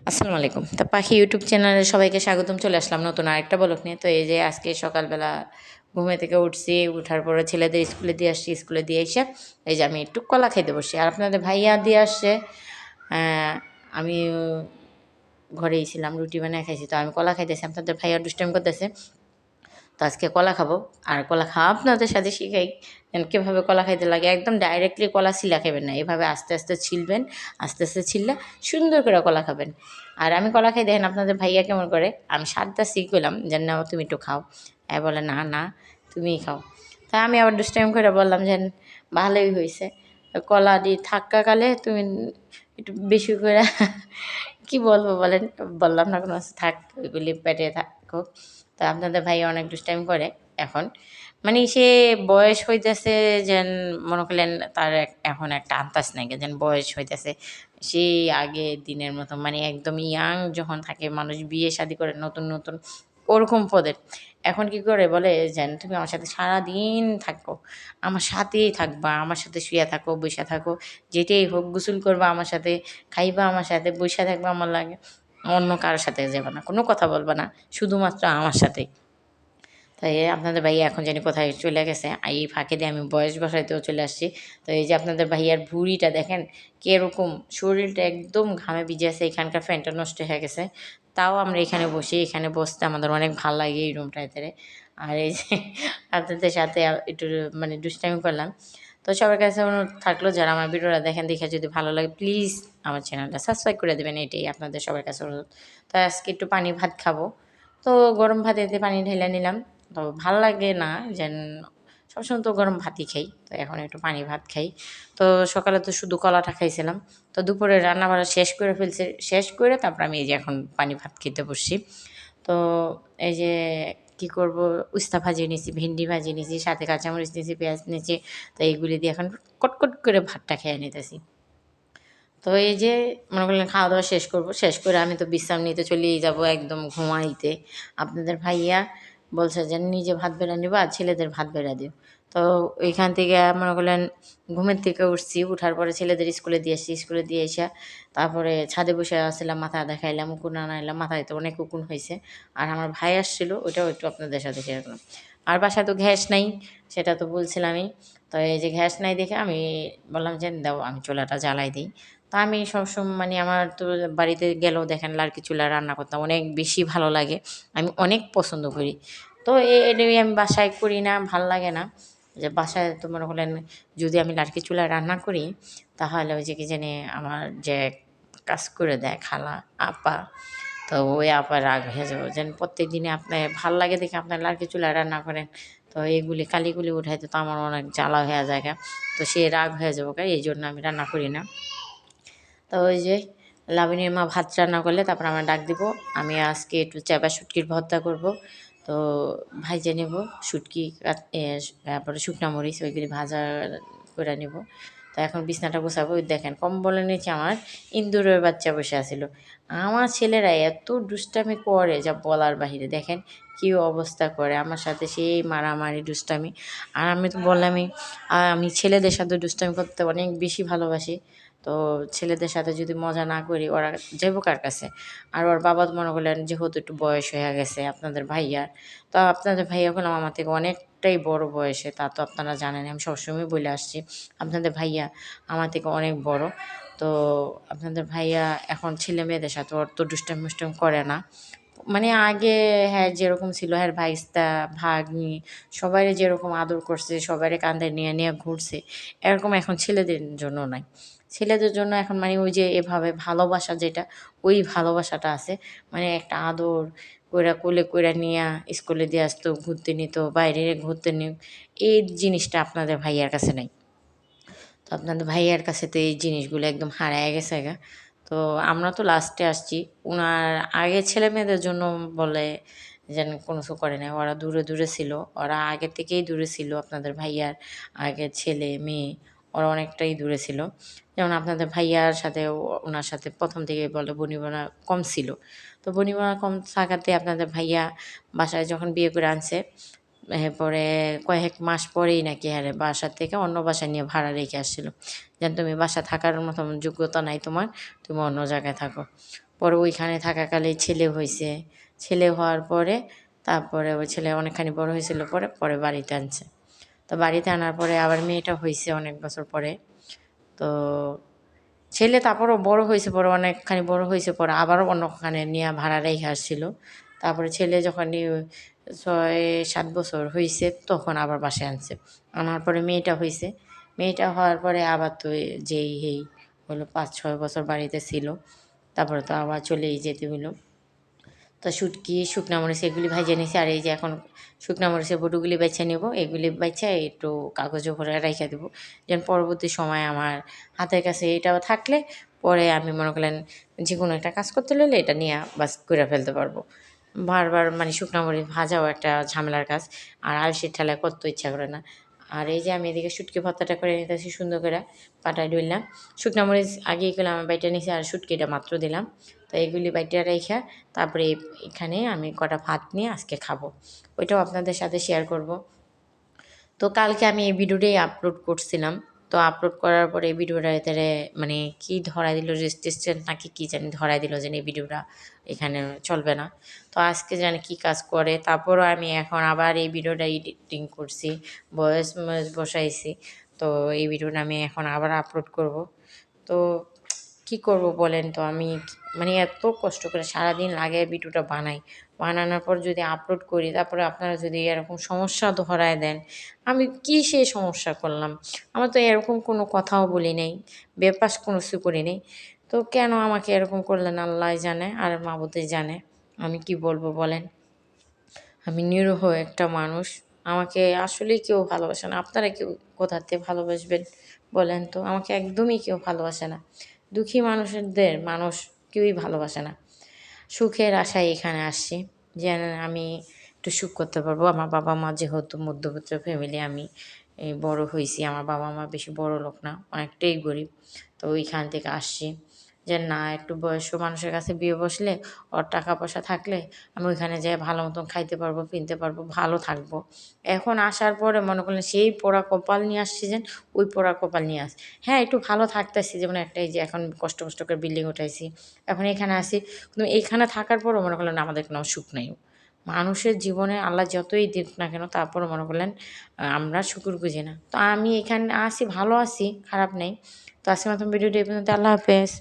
আসসালামু আলাইকুম। তো পাখি ইউটিউব চ্যানেলে সবাইকে স্বাগতম। চলে আসলাম নতুন আরেকটা ব্লগ নিয়ে। তো এই যে আজকে সকালবেলা ঘুমে থেকে উঠছি, উঠার পরে ছেলেদের স্কুলে দিয়ে আসছি, স্কুলে দিয়ে এসে এই যে আমি একটু কলা খাইতে বসছি। আর আপনাদের ভাইয়া দিয়ে আসছে, আমি ঘরেই ছিলাম, রুটি বানিয়ে খাইছি। তো আমি কলা খাইতেছি, আপনাদের ভাইয়া দুষ্টামি করতেছে। তো আজকে কলা খাবো, আর কলা খাওয়া আপনাদের সাথে শিখাই কীভাবে কলা খাইতে লাগে। একদম ডাইরেক্টলি কলা ছিলা খাবেন না, এভাবে আস্তে আস্তে ছিলবেন, আস্তে আস্তে ছিললে সুন্দর করে কলা খাবেন। আর আমি কলা খাই, দেখেন আপনাদের ভাইয়া কেমন করে। আমি সাতটা শিখ গেলাম যে না তুমি একটু খাও, বলে না না তুমিই খাও। তাই আমি আবার দুষ্টাইম করে বললাম যে ভালোই হয়েছে, কলা দিয়ে থাকাকালে তুমি একটু বেশি করে কি বলবো বলেন, বললাম না কোনো থাক, ওইগুলি পেটে থাকুক। তো আপনাদের ভাই অনেক দুষ্টাইম করে এখন, মানে সে বয়স হইতেছে যেন, মনে করলেন তার এখন একটা আন্দাজ নাই যেন বয়স হইতেছে সেই আগে দিনের মতো, মানে একদম ইয়াং যখন থাকে মানুষ বিয়ে শাদী করে নতুন নতুন ওরকম পদের। এখন কি করে বলে যেন তুমি আমার সাথে সারাদিন থাকো, আমার সাথেই থাকবা, আমার সাথে শুয়ে থাকো, বসে থাকো, যেটাই হোক, গোসল করবা আমার সাথে, খাইবা আমার সাথে, বসে থাকবা আমার লাগে, অন্য কারোর সাথে যাবে না, কোনো কথা বলবা না, শুধুমাত্র আমার সাথেই। তাই আপনাদের ভাইয়া এখন জানি কোথায় চলে গেছে, আর এই ফাঁকে দিয়ে আমি বয়স বসাইতেও চলে আসছি। তো এই যে আপনাদের ভাইয়ার ভুঁড়িটা দেখেন কীরকম, শরীরটা একদম ঘামে ভিজে আছে, এখানকার ফ্যানটা নষ্ট হয়ে গেছে, তাও আমরা এখানে বসি, এখানে বসতে আমাদের অনেক ভালো লাগে এই রুমটাতে। আর এই যে আপনাদের সাথে একটু মানে দুষ্টামি করলাম। তো সবার কাছে অনুরোধ থাকলো, যারা আমার ভিডিওটা দেখেন, দেখে যদি ভালো লাগে প্লিজ আমার চ্যানেলটা সাবস্ক্রাইব করে দেবেন, এটাই আপনাদের সবার কাছে অনুরোধ। তো আজকে একটু পানি ভাত খাবো, তো গরম ভাতেতে পানি ঢেলে নিলাম। তো ভাল লাগে না যেন, সবসময় তো গরম ভাতই খাই, তো এখন একটু পানি ভাত খাই। তো সকালে তো শুধু কলাটা খাইছিলাম, তো দুপুরে রান্না বাড়া শেষ করে ফেলছে, শেষ করে তারপর আমি এই যে এখন পানি ভাত খেতে বসছি। তো এই যে কি করব, উস্তা ভাজি নিয়েছি, ভেন্ডি ভাজি নিয়েছি, সাথে কাঁচামরিচ নিয়েছি, পেঁয়াজ নিয়েছি। তো এইগুলি দিয়ে এখন কটকট করে ভাতটা খেয়ে নিতেছি। তো এই যে মনে করলেন খাওয়া দাওয়া শেষ করব, শেষ করে আমি তো বিশ্রাম নিতে চলেই যাব একদম ঘুমাইতে। আপনাদের ভাইয়া বলছে যে নিজে ভাত বেড়ে নিবা আর ছেলেদের ভাত বেড়ে দিও। তো ওইখান থেকে মনে করলেন ঘুমের থেকে উঠছি, উঠার পরে ছেলেদের স্কুলে দিয়ে এসেছি, স্কুলে দিয়ে এসে তারপরে ছাদে বসে আসছিলাম, মাথা দেখাইলাম, উকুন আনাইলাম, মাথায় তো অনেক উকুন হয়েছে। আর আমার ভাই আসছিল, ওইটাও একটু আপনাদের সাথে শেয়ার করলাম। আর বাসায় তো গ্যাস নাই, সেটা তো বলছিলামই। তো এই যে গ্যাস নাই দেখে আমি বললাম যে দাও আমি চুলাটা জ্বালাই দিই। তো আমি সবসময় মানে আমার তো বাড়িতে গেলেও দেখেন লার্কি চুলায় রান্না করতে অনেক বেশি ভালো লাগে, আমি অনেক পছন্দ করি। তো এটাই আমি বাসায় করি না, ভাল লাগে না। যে বাসায় তো মনে করলেন যদি আমি লার্কি চুলায় রান্না করি, তাহলে ওই যে কি জানি আমার যে কাজ করে দেয় খালা, আপা, তো ওই আপা রাগ হয়ে যাবে যেন প্রত্যেক দিনে আপনার ভাল লাগে দেখে আপনার লার্কি চুলায় রান্না করেন, তো এইগুলি কালিগুলি উঠাইতে তো আমার অনেক জ্বালা হয়ে যায়। তো সে রাগ হয়ে যাবো, এই জন্য আমি রান্না করি না। তো ওই যে লাবণীর মা ভাত রান্না করলে তারপর আমার ডাক দিব, আমি আজকে একটু চাপা শুটকির ভর্তা করব। তো ভাইজে নেব শুটকি, তারপরে শুকনা মরিচ ওইগুলি ভাজা করে নেব। তো এখন বিছনাটা গোছাবো, ওই দেখেন কম্বলের নিচে আমার ইন্দুরের বাচ্চা বসে আছিল। আমার ছেলেরা এত দুষ্টামি করে যা বলার বাহিরে, দেখেন কী অবস্থা করে আমার সাথে, সেই মারামারি দুষ্টামি। আর আমি তো বললামই, আমি ছেলেদের সাথে দুষ্টামি করতে অনেক বেশি ভালোবাসি। তো ছেলেদের সাথে যদি মজা না করি ওরা যাবো কার কাছে। আর ওর বাবা তো মনে করলেন যেহেতু একটু বয়স হয়ে গেছে আপনাদের ভাইয়ার, তো আপনাদের ভাইয়া হলাম আমার থেকে অনেকটাই বড় বয়সে, তা তো আপনারা জানেন, আমি সবসময় বলে আসছি আপনাদের ভাইয়া আমার থেকে অনেক বড়। তো আপনাদের ভাইয়া এখন ছেলে মেয়েদের সাথে অত দুষ্টামি মুষ্টামি করে না, মানে আগে হ্যাঁ যেরকম ছিল, হ্যাঁ ভাইস্তা ভাগ্নি সবাই যেরকম আদর করছে, সবাই কাঁধে নিয়ে নিয়ে ঘুরছে, এরকম এখন ছেলেদের জন্য নাই। ছেলেদের জন্য এখন মানে ওই যে এভাবে ভালোবাসা যেটা, ওই ভালোবাসাটা আছে, মানে একটা আদর কইরা কোলে কইরা নিয়া স্কুলে দিয়ে আসতো, ঘুরতে নিত, বাইরে ঘুরতে নিত, এই জিনিসটা আপনাদের ভাইয়ার কাছে নাই। তো আপনাদের ভাইয়ার কাছে তো এই জিনিসগুলো একদম হারায় গেছে গা। তো আমরা তো লাস্টে আসছি, উনার আগে ছেলে মেয়েদের জন্য বলে যেন কোনো কিছু করে নাই, ওরা দূরে দূরে ছিল, ওরা আগে থেকেই দূরে ছিল, আপনাদের ভাইয়ার আগের ছেলে মেয়ে ওরা অনেকটাই দূরে ছিল। যেমন আপনাদের ভাইয়ার সাথে ওনার সাথে প্রথম থেকে বলে বনিবনা কম ছিল। তো বনিবনা কম থাকাতে আপনাদের ভাইয়া বাসায় যখন বিয়ে করে আনছে, এরপরে কয়েক মাস পরেই নাকি হ্যাঁ বাসা থেকে অন্য বাসা নিয়ে ভাড়া রেখে আসছিল, যেন তুমি বাসা থাকার মতন যোগ্যতা নাই তোমার, তুমি অন্য জায়গায় থাকো। পরে ওইখানে থাকাকালে ছেলে হয়েছে, ছেলে হওয়ার পরে তারপরে ওই ছেলে অনেকখানি বড় হয়েছিল, পরে পরে বাড়িতে আনছে। তো বাড়িতে আনার পরে আবার মেয়েটা হয়েছে অনেক বছর পরে। তো ছেলে তারপরও বড় হয়েছে, পরে অনেকখানি বড় হয়েছে, পরে আবারও অন্যখানে নিয়ে ভাড়া রেখে আসছিল। তারপরে ছেলে যখন 6-7 বছর হয়েছে তখন আবার বাসায় আনছে। আনার পরে মেয়েটা হয়েছে, মেয়েটা হওয়ার পরে আবার তো যেই এই হলো 5-6 বছর বাড়িতে ছিল, তারপরে তো আবার চলেই যেতে হলো। তো শুটকি, শুকনা মরিচ এগুলি ভাইজা নিয়েছি, আর এই যে এখন শুকনা মরিচের বটুগুলি বেছে নেব, এগুলি বেছে একটু কাগজে ভরে রেখে দেবো, যেন পরবর্তী সময় আমার হাতের কাছে এটাও থাকলে পরে আমি মনে করলেন যে কোনো একটা কাজ করতে হলে এটা নিয়ে বাস করে ফেলতে পারবো। বারবার মানে শুকনা মরিচ ভাজাও একটা ঝামেলার কাজ, আর আলসির ঠেলায় করতে ইচ্ছা করে না। আর এই যে আমি এদিকে শুটকি ভর্তাটা করে নিতেছি সুন্দর করে, পাটায় ডললাম, শুকনা মরিচ আগেই করলাম আমি বাইটা নিয়েছি, আর শুটকিটা মাত্র দিলাম। তো এগুলি বাইটা রেখে তারপরে এখানে আমি কটা ভাত নিয়ে আজকে খাবো, ওইটাও আপনাদের সাথে শেয়ার করব। তো কালকে আমি এই ভিডিওটাই আপলোড করছিলাম। তো আপলোড করার পরে এই ভিডিওটা এতে মানে কি ধরাই দিল, রেজিস্ট্রেশন নাকি কি জানি ধরাই দিল, যে এই ভিডিওটা এখানে চলবে না। তো আজকে জানি কি কাজ করে, তারপরও আমি এখন আবার এই ভিডিওটা এডিটিং করছি, ভয়েস বসাইছি। তো এই ভিডিওটা আমি এখন আবার আপলোড করব। তো কি করব বলেন তো, আমি মানে এত কষ্ট করে সারাদিন লাগে ভিডিওটা বানাই, বানানোর পর যদি আপলোড করি তারপরে আপনারা যদি এরকম সমস্যা ধরায় দেন, আমি কি সেই সমস্যা করলাম? আমার তো এরকম কোনো কথাও বলি নেই, বেপাস কোনো কিছু করি নেই। তো কেন আমাকে এরকম করলেন আল্লাহ জানে আর মাবুদই জানে, আমি কি বলবো বলেন। আমি নিরীহ একটা মানুষ, আমাকে আসলেই কেউ ভালোবাসে না। আপনারা কেউ কোথাতে ভালোবাসবেন বলেন তো? আমাকে একদমই কেউ ভালোবাসে না। দুঃখী মানুষদের মানুষ কেউই ভালোবাসে না। সুখের আশায় এখানে আসছি, যেন আমি একটু সুখ করতে পারবো। আমার বাবা মা যেহেতু মধ্যবিত্ত ফ্যামিলি, আমি বড় হয়েছি, আমার বাবা মা বেশি বড় লোক না, অনেকটাই গরিব। তো ওইখান থেকে আসছি যে না, একটু বয়স্ক মানুষের কাছে বিয়ে বসলে, ওর টাকা পয়সা থাকলে আমি ওইখানে যেয়ে ভালো মতন খাইতে পারবো, কিনতে পারবো, ভালো থাকবো। এখন আসার পরে মনে করলেন সেই পোড়া কপাল নিয়ে আসছি, যেন ওই পোড়া কপাল নিয়ে আস। হ্যাঁ, একটু ভালো থাকতেছি, যেমন একটা এই যে এখন কষ্ট কষ্ট করে বিল্ডিং উঠাইছি, এখন এখানে আসি, কিন্তু এইখানে থাকার পরও মনে করলেন আমাদের কোনো সুখ নেই। মানুষের জীবনে আল্লাহ যতই দিক না কেন তারপরও মনে করলেন আমরা শুকুর বুঝি না। তো আমি এখানে আসি, ভালো আছি, খারাপ নেই। তো আজকের মতন ভিডিওটি এই পর্যন্ত। আল্লাহ হাফেজ।